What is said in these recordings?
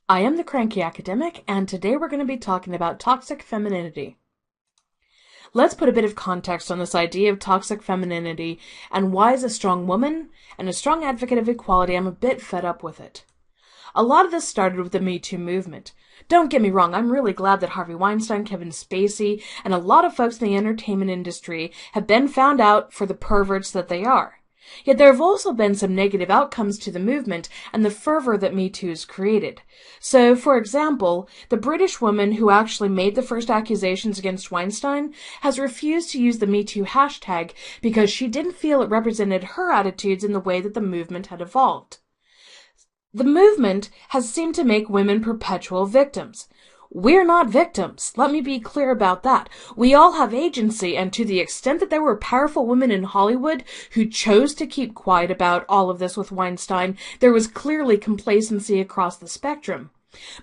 I am the Cranky Academic, and today we're going to be talking about toxic femininity. Let's put a bit of context on this idea of toxic femininity and why, as a strong woman and a strong advocate of equality, I'm a bit fed up with it. A lot of this started with the Me Too movement. Don't get me wrong, I'm really glad that Harvey Weinstein, Kevin Spacey, and a lot of folks in the entertainment industry have been found out for the perverts that they are. Yet there have also been some negative outcomes to the movement and the fervor that Me Too has created. So, for example, the British woman who actually made the first accusations against Weinstein has refused to use the Me Too hashtag because she didn't feel it represented her attitudes in the way that the movement had evolved. The movement has seemed to make women perpetual victims. We're not victims. Let me be clear about that. We all have agency, and to the extent that there were powerful women in Hollywood who chose to keep quiet about all of this with Weinstein, there was clearly complacency across the spectrum.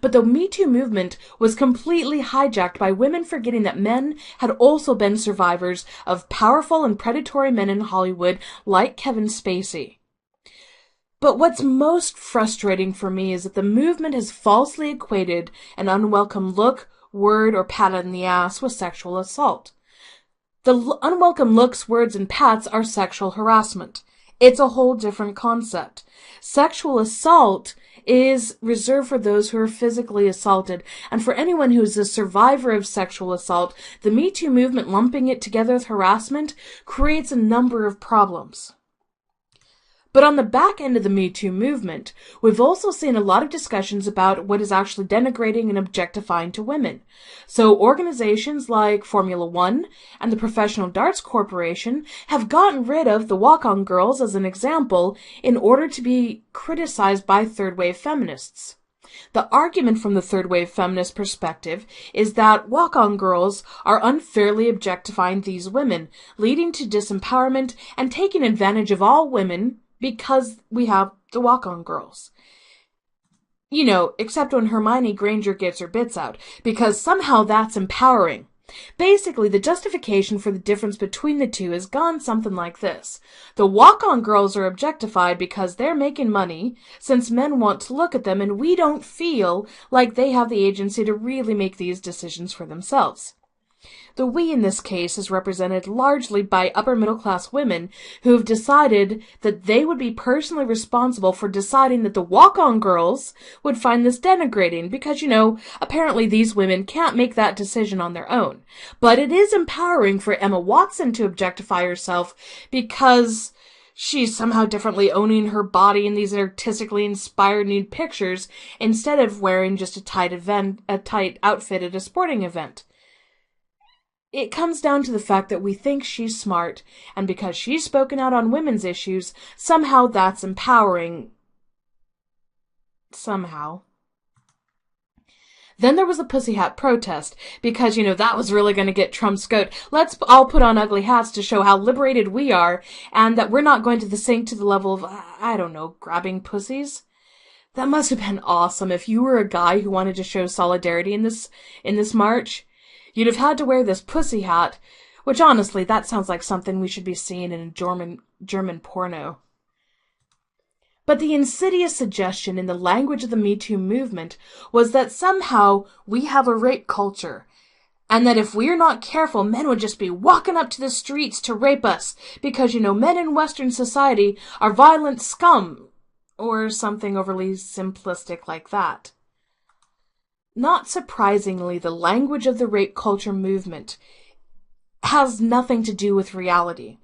But the Me Too movement was completely hijacked by women forgetting that men had also been survivors of powerful and predatory men in Hollywood like Kevin Spacey. But what's most frustrating for me is that the movement has falsely equated an unwelcome look, word, or pat on the ass with sexual assault. The unwelcome looks, words, and pats are sexual harassment. It's a whole different concept. Sexual assault is reserved for those who are physically assaulted, and for anyone who is a survivor of sexual assault, the Me Too movement lumping it together with harassment creates a number of problems. But on the back end of the Me Too movement, we've also seen a lot of discussions about what is actually denigrating and objectifying to women. So organizations like Formula One and the Professional Darts Corporation have gotten rid of the walk-on girls as an example in order to be criticized by third-wave feminists. The argument from the third-wave feminist perspective is that walk-on girls are unfairly objectifying these women, leading to disempowerment and taking advantage of all women because we have the walk-on girls. You know, except when Hermione Granger gets her bits out, because somehow that's empowering. Basically, the justification for the difference between the two has gone something like this. The walk-on girls are objectified because they're making money, since men want to look at them, and we don't feel like they have the agency to really make these decisions for themselves. The we in this case is represented largely by upper-middle-class women who have decided that they would be personally responsible for deciding that the walk-on girls would find this denigrating because, apparently these women can't make that decision on their own. But it is empowering for Emma Watson to objectify herself because she's somehow differently owning her body in these artistically inspired nude pictures instead of wearing just a tight outfit at a sporting event. It comes down to the fact that we think she's smart, and because she's spoken out on women's issues, somehow that's empowering. Somehow. Then there was the Pussy Hat protest, because, that was really going to get Trump's goat. Let's all put on ugly hats to show how liberated we are, and that we're not going to sink to the level of, grabbing pussies. That must have been awesome if you were a guy who wanted to show solidarity in this march. You'd have had to wear this pussy hat, which honestly, that sounds like something we should be seeing in a German porno. But the insidious suggestion in the language of the Me Too movement was that somehow we have a rape culture, and that if we're not careful, men would just be walking up to the streets to rape us, because, men in Western society are violent scum, or something overly simplistic like that. Not surprisingly, the language of the rape culture movement has nothing to do with reality.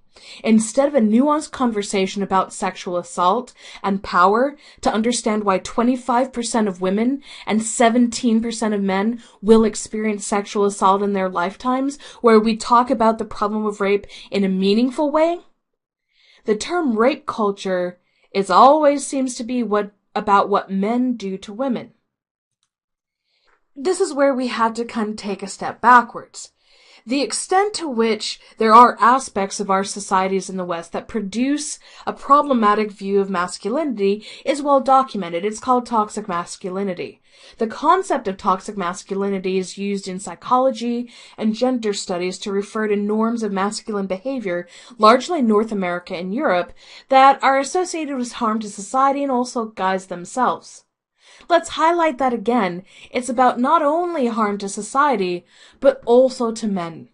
Instead of a nuanced conversation about sexual assault and power to understand why 25% of women and 17% of men will experience sexual assault in their lifetimes, where we talk about the problem of rape in a meaningful way, the term rape culture always seems to be about what men do to women. This is where we had to kind of take a step backwards. The extent to which there are aspects of our societies in the West that produce a problematic view of masculinity is well documented. It's called toxic masculinity. The concept of toxic masculinity is used in psychology and gender studies to refer to norms of masculine behavior, largely in North America and Europe, that are associated with harm to society and also guys themselves. Let's highlight that again. It's about not only harm to society, but also to men.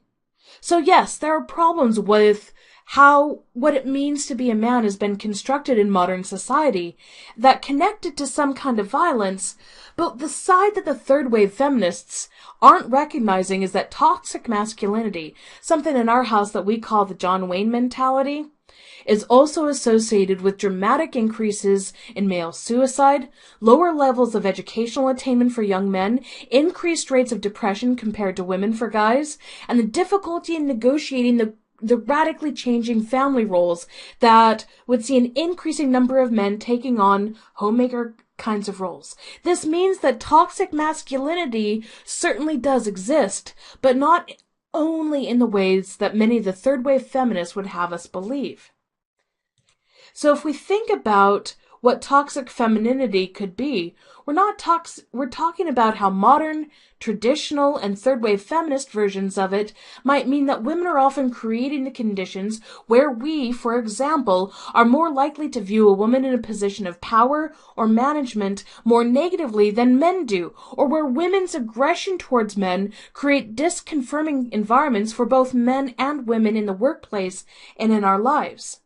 So yes, there are problems with how what it means to be a man has been constructed in modern society that connect it to some kind of violence, but the side that the third wave feminists aren't recognizing is that toxic masculinity, something in our house that we call the John Wayne mentality, is also associated with dramatic increases in male suicide, lower levels of educational attainment for young men, increased rates of depression compared to women for guys, and the difficulty in negotiating the radically changing family roles that would see an increasing number of men taking on homemaker kinds of roles. This means that toxic masculinity certainly does exist, but not only in the ways that many of the third wave feminists would have us believe. So if we think about what toxic femininity could be, we're talking about how modern, traditional, and third-wave feminist versions of it might mean that women are often creating the conditions where we, for example, are more likely to view a woman in a position of power or management more negatively than men do, or where women's aggression towards men create disconfirming environments for both men and women in the workplace and in our lives.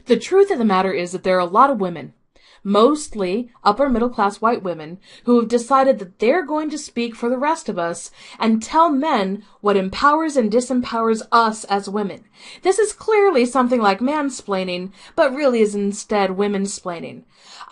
The truth of the matter is that there are a lot of women, mostly upper middle class white women, who have decided that they're going to speak for the rest of us and tell men what empowers and disempowers us as women. This is clearly something like mansplaining, but really is instead women-splaining.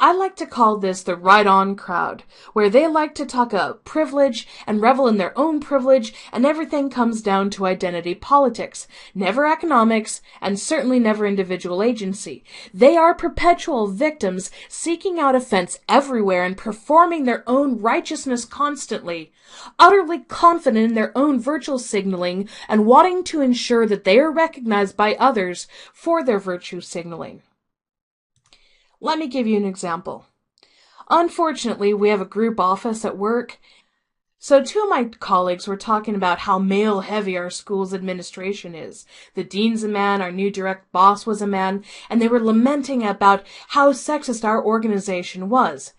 I like to call this the right-on crowd, where they like to talk about privilege and revel in their own privilege, and everything comes down to identity politics, never economics, and certainly never individual agency. They are perpetual victims seeking out offense everywhere and performing their own righteousness constantly, utterly confident in their own virtual signaling and wanting to ensure that they are recognized by others for their virtue signaling. Let me give you an example. Unfortunately, we have a group office at work, so two of my colleagues were talking about how male-heavy our school's administration is. The dean's a man, our new direct boss was a man, and they were lamenting about how sexist our organization was.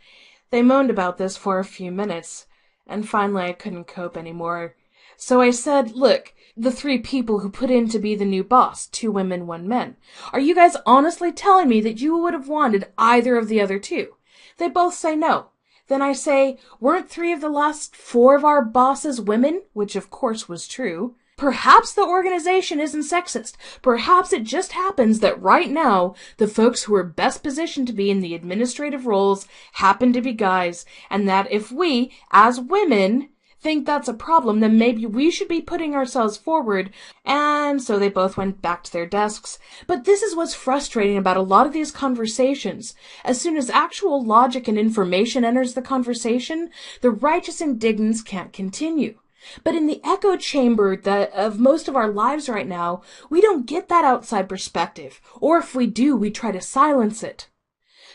They moaned about this for a few minutes, and finally I couldn't cope anymore. So I said, look, the three people who put in to be the new boss, 2 women, 1 man, are you guys honestly telling me that you would have wanted either of the other 2? They both say no. Then I say, weren't 3 of the last 4 of our bosses women? Which of course was true. Perhaps the organization isn't sexist. Perhaps it just happens that right now, the folks who are best positioned to be in the administrative roles happen to be guys, and that if we, as women, think that's a problem, then maybe we should be putting ourselves forward. And so they both went back to their desks. But this is what's frustrating about a lot of these conversations. As soon as actual logic and information enters the conversation, the righteous indignants can't continue. But in the echo chamber of most of our lives right now, we don't get that outside perspective. Or if we do, we try to silence it.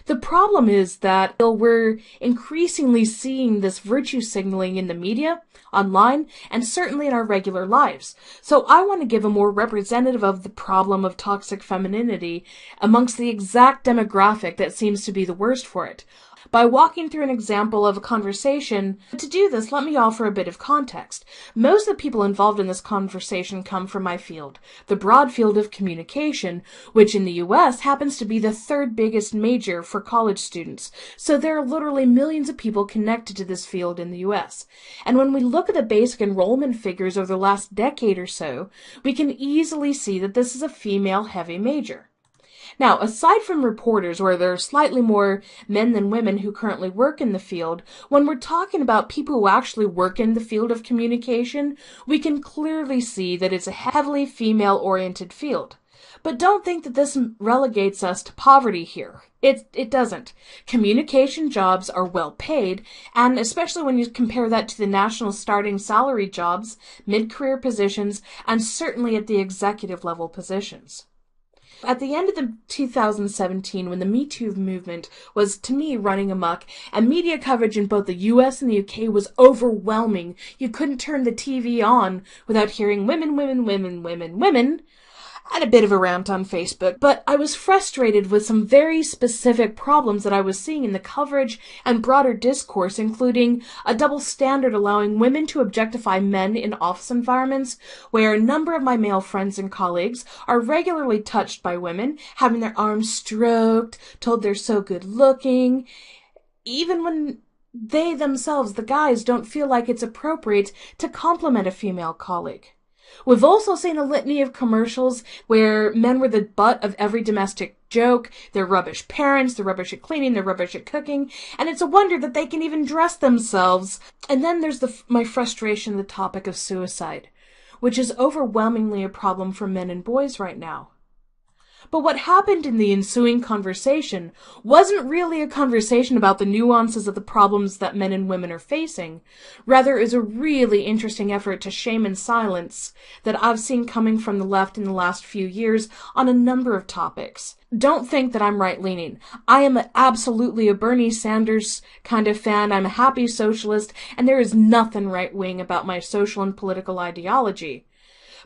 The problem is that we're increasingly seeing this virtue signaling in the media, online, and certainly in our regular lives. So I want to give a more representative of the problem of toxic femininity amongst the exact demographic that seems to be the worst for it, by walking through an example of a conversation. To do this, let me offer a bit of context. Most of the people involved in this conversation come from my field, the broad field of communication, which in the US happens to be the 3rd biggest major for college students. So there are literally millions of people connected to this field in the US. And when we look at the basic enrollment figures over the last decade or so, we can easily see that this is a female-heavy major. Now, aside from reporters, where there are slightly more men than women who currently work in the field, when we're talking about people who actually work in the field of communication, we can clearly see that it's a heavily female-oriented field. But don't think that this relegates us to poverty here. It doesn't. Communication jobs are well paid, and especially when you compare that to the national starting salary jobs, mid-career positions, and certainly at the executive level positions. At the end of 2017, when the Me Too movement was, to me, running amok, and media coverage in both the US and the UK was overwhelming, you couldn't turn the TV on without hearing women, women, women, women, women, I had a bit of a rant on Facebook, but I was frustrated with some very specific problems that I was seeing in the coverage and broader discourse, including a double standard allowing women to objectify men in office environments, where a number of my male friends and colleagues are regularly touched by women, having their arms stroked, told they're so good looking, even when they themselves, the guys, don't feel like it's appropriate to compliment a female colleague. We've also seen a litany of commercials where men were the butt of every domestic joke. They're rubbish parents, they're rubbish at cleaning, they're rubbish at cooking, and it's a wonder that they can even dress themselves. And then there's my frustration, the topic of suicide, which is overwhelmingly a problem for men and boys right now. But what happened in the ensuing conversation wasn't really a conversation about the nuances of the problems that men and women are facing. Rather, it was a really interesting effort to shame and silence that I've seen coming from the left in the last few years on a number of topics. Don't think that I'm right-leaning. I am absolutely a Bernie Sanders kind of fan. I'm a happy socialist, and there is nothing right-wing about my social and political ideology.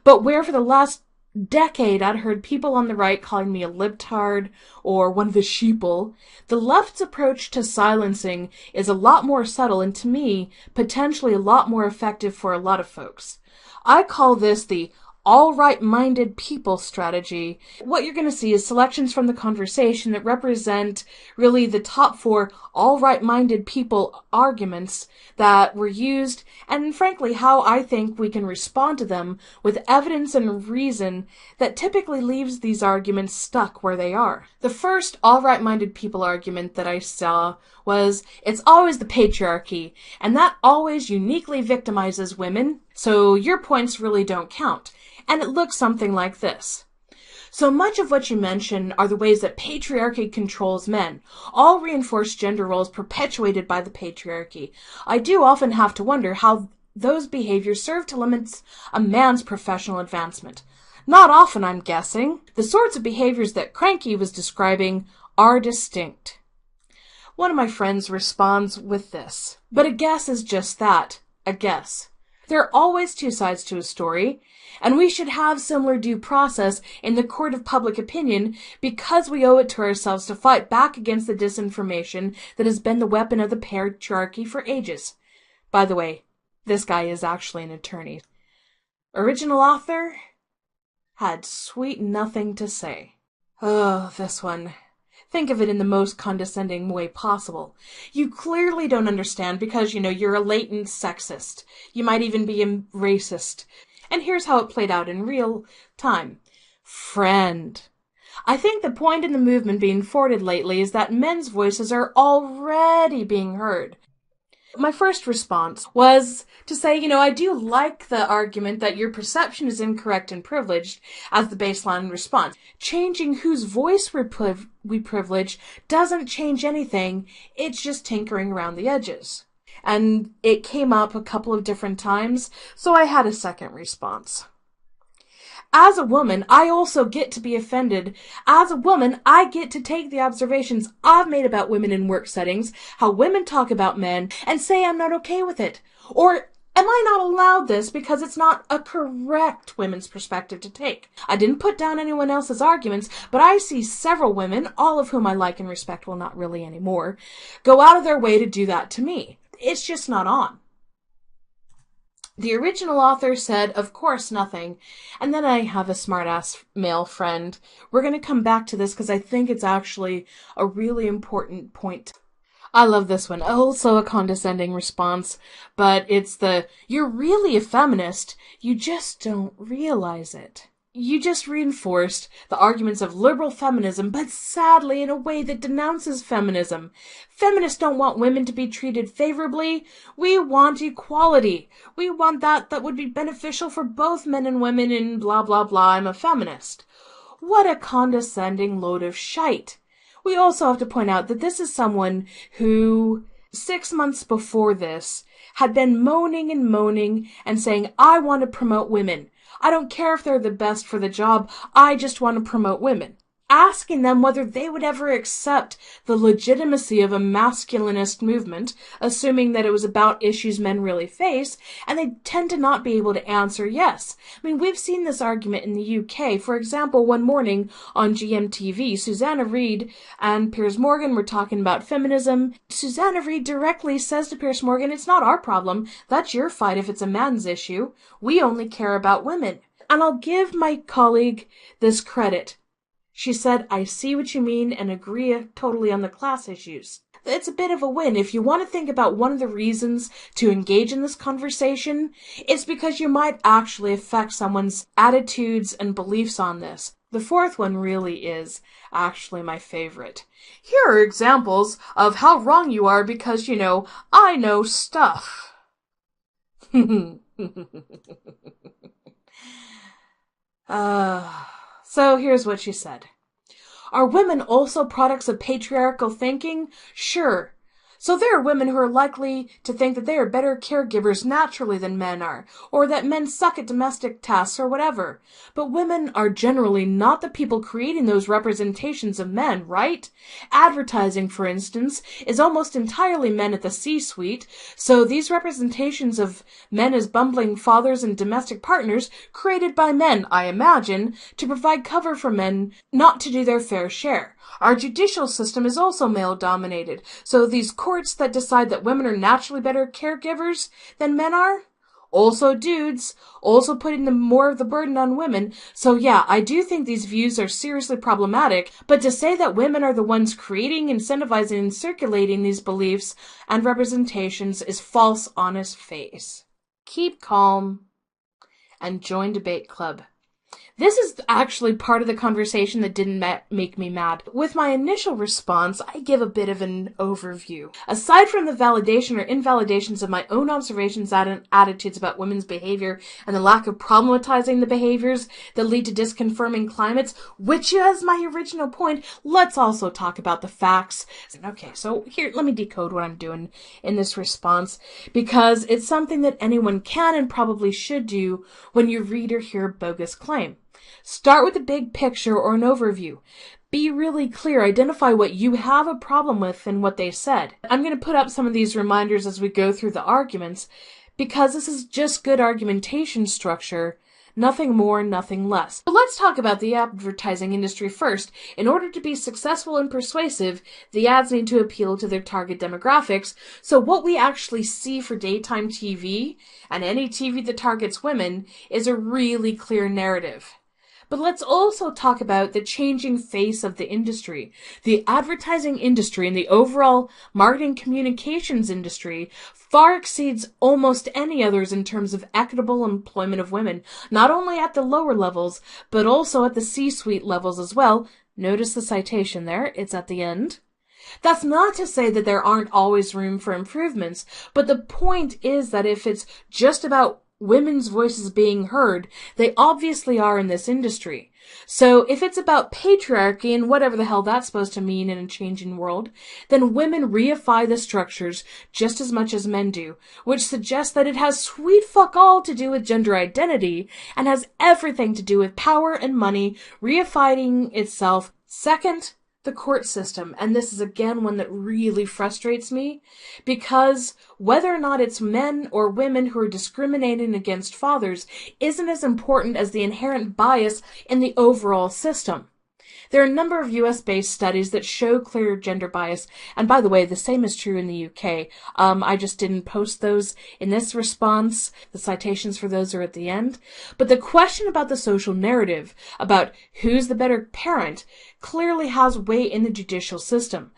But where for the last decade I'd heard people on the right calling me a libtard or one of the sheeple, the left's approach to silencing is a lot more subtle and, to me, potentially a lot more effective for a lot of folks. I call this the all right-minded people strategy. What you're going to see is selections from the conversation that represent really the top 4 all right-minded people arguments that were used, and frankly how I think we can respond to them with evidence and reason that typically leaves these arguments stuck where they are. The first all right-minded people argument that I saw was, it's always the patriarchy, and that always uniquely victimizes women, so your points really don't count. And it looks something like this. So much of what you mention are the ways that patriarchy controls men, all reinforced gender roles perpetuated by the patriarchy. I do often have to wonder how those behaviors serve to limit a man's professional advancement. Not often, I'm guessing. The sorts of behaviors that Cranky was describing are distinct. One of my friends responds with this. But a guess is just that, a guess. There are always 2 sides to a story, and we should have similar due process in the court of public opinion because we owe it to ourselves to fight back against the disinformation that has been the weapon of the patriarchy for ages. By the way, this guy is actually an attorney. Original author had sweet nothing to say. Oh, this one. Think of it in the most condescending way possible. You clearly don't understand because, you're a latent sexist. You might even be a racist. And here's how it played out in real time. Friend. I think the point in the movement being forwarded lately is that men's voices are already being heard. My first response was to say, I do like the argument that your perception is incorrect and privileged as the baseline response. Changing whose voice we privilege doesn't change anything. It's just tinkering around the edges. And it came up a couple of different times, so I had a second response. As a woman, I also get to be offended. As a woman, I get to take the observations I've made about women in work settings, how women talk about men, and say I'm not okay with it. Or am I not allowed this because it's not a correct women's perspective to take? I didn't put down anyone else's arguments, but I see several women, all of whom I like and respect, well, not really anymore, go out of their way to do that to me. It's just not on. The original author said, of course, nothing. And then I have a smart-ass male friend. We're going to come back to this because I think it's actually a really important point. I love this one. Also a condescending response, but it's you're really a feminist. You just don't realize it. You just reinforced the arguments of liberal feminism, but sadly in a way that denounces feminism. Feminists don't want women to be treated favorably. We want equality. We want that would be beneficial for both men and women and blah, blah, blah. I'm a feminist. What a condescending load of shite. We also have to point out that this is someone who, 6 months before this, had been moaning and saying, I want to promote women. I don't care if they're the best for the job, I just want to promote women. asking them whether they would ever accept the legitimacy of a masculinist movement, assuming that it was about issues men really face, and they tend to not be able to answer yes. I mean, we've seen this argument in the UK. For example, one morning on GMTV, Susanna Reid and Piers Morgan were talking about feminism. Susanna Reid directly says to Piers Morgan, "It's not our problem. That's your fight if it's a man's issue. We only care about women." And I'll give my colleague this credit. She said, "I see what you mean and agree totally on the class issues." It's a bit of a win. If you want to think about one of the reasons to engage in this conversation, it's because you might actually affect someone's attitudes and beliefs on this. The fourth one really is actually my favorite. "Here are examples of how wrong you are because, I know stuff." So here's what she said. "Are women also products of patriarchal thinking? Sure. So there are women who are likely to think that they are better caregivers naturally than men are, or that men suck at domestic tasks or whatever. But women are generally not the people creating those representations of men, right? Advertising, for instance, is almost entirely men at the C-suite, so these representations of men as bumbling fathers and domestic partners created by men, I imagine, to provide cover for men not to do their fair share. Our judicial system is also male-dominated, so these courts that decide that women are naturally better caregivers than men are, also dudes, also putting more of the burden on women. So yeah, I do think these views are seriously problematic, but to say that women are the ones creating, incentivizing, and circulating these beliefs and representations is false on its face. Keep calm and join debate club." This is actually part of the conversation that didn't make me mad. With my initial response, I give a bit of an overview. Aside from the validation or invalidations of my own observations and attitudes about women's behavior and the lack of problematizing the behaviors that lead to disconfirming climates, which is my original point, let's also talk about the facts. Okay, so here, let me decode what I'm doing in this response, because it's something that anyone can and probably should do when you read or hear a bogus claim. Start with a big picture or an overview. Be really clear. Identify what you have a problem with and what they said. I'm going to put up some of these reminders as we go through the arguments, because this is just good argumentation structure. Nothing more, nothing less. So let's talk about the advertising industry first. In order to be successful and persuasive, the ads need to appeal to their target demographics. So what we actually see for daytime TV, and any TV that targets women, is a really clear narrative. But let's also talk about the changing face of the industry. The advertising industry and the overall marketing communications industry far exceeds almost any others in terms of equitable employment of women, not only at the lower levels, but also at the C-suite levels as well. Notice the citation there, it's at the end. That's not to say that there aren't always room for improvements, but the point is that if it's just about women's voices being heard, they obviously are in this industry. So if it's about patriarchy and whatever the hell that's supposed to mean in a changing world, then women reify the structures just as much as men do, which suggests that it has sweet fuck all to do with gender identity and has everything to do with power and money reifying itself. Second, the court system, and this is again one that really frustrates me, because whether or not it's men or women who are discriminating against fathers isn't as important as the inherent bias in the overall system. There are a number of US-based studies that show clear gender bias, and by the way, the same is true in the UK. I just didn't post those in this response. The citations for those are at the end. But the question about the social narrative, about who's the better parent, clearly has weight in the judicial system.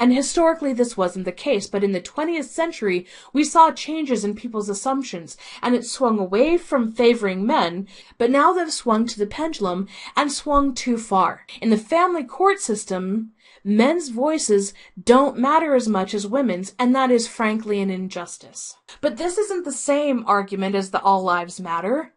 And historically this wasn't the case, but in the 20th century we saw changes in people's assumptions, and it swung away from favoring men, but now they've swung to the pendulum and swung too far. In the family court system, men's voices don't matter as much as women's, and that is frankly an injustice. But this isn't the same argument as the all lives matter.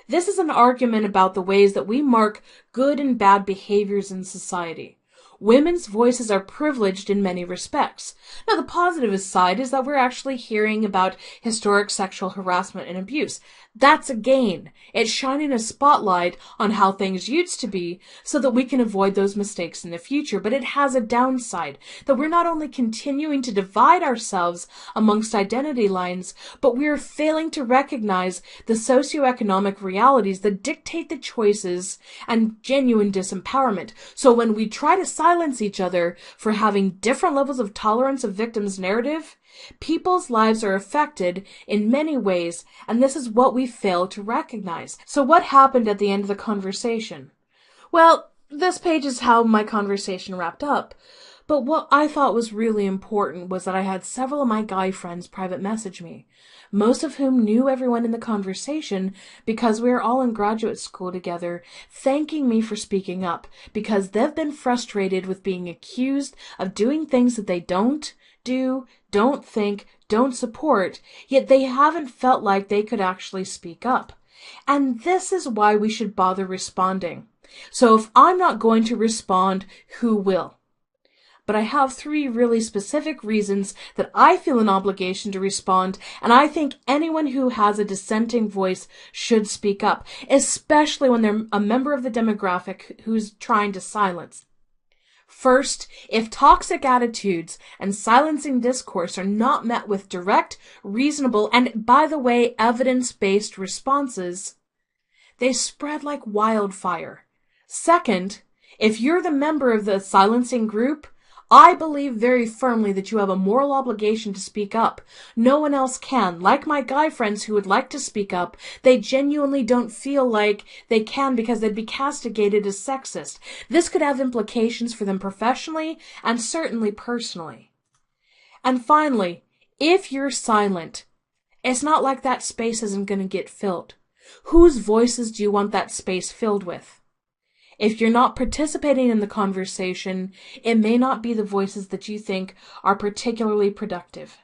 This is an argument about the ways that we mark good and bad behaviors in society. Women's voices are privileged in many respects. Now, the positive side is that we're actually hearing about historic sexual harassment and abuse. That's a gain. It's shining a spotlight on how things used to be so that we can avoid those mistakes in the future. But it has a downside, that we're not only continuing to divide ourselves amongst identity lines, but we are failing to recognize the socioeconomic realities that dictate the choices and genuine disempowerment. So when we try to silence each other for having different levels of tolerance of victims' narrative, people's lives are affected in many ways, and this is what we fail to recognize. So what happened at the end of the conversation? Well, this page is how my conversation wrapped up. But what I thought was really important was that I had several of my guy friends private message me, most of whom knew everyone in the conversation because we are all in graduate school together, thanking me for speaking up because they've been frustrated with being accused of doing things that they don't do, don't think, don't support, yet they haven't felt like they could actually speak up. And this is why we should bother responding. So if I'm not going to respond, who will? But I have 3 really specific reasons that I feel an obligation to respond, and I think anyone who has a dissenting voice should speak up, especially when they're a member of the demographic who's trying to silence. First, if toxic attitudes and silencing discourse are not met with direct, reasonable, and, by the way, evidence-based responses, they spread like wildfire. Second, if you're the member of the silencing group, I believe very firmly that you have a moral obligation to speak up. No one else can. Like my guy friends who would like to speak up, they genuinely don't feel like they can because they'd be castigated as sexist. This could have implications for them professionally and certainly personally. And finally, if you're silent, it's not like that space isn't going to get filled. Whose voices do you want that space filled with? If you're not participating in the conversation, it may not be the voices that you think are particularly productive.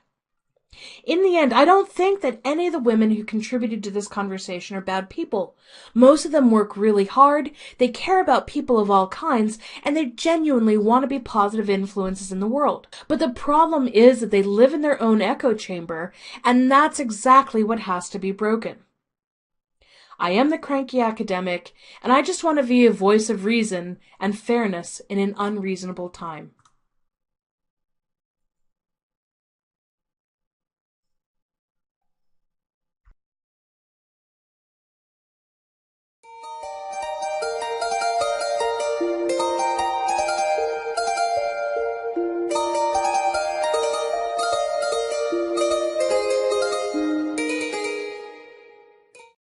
In the end, I don't think that any of the women who contributed to this conversation are bad people. Most of them work really hard, they care about people of all kinds, and they genuinely want to be positive influences in the world. But the problem is that they live in their own echo chamber, and that's exactly what has to be broken. I am the cranky academic, and I just want to be a voice of reason and fairness in an unreasonable time.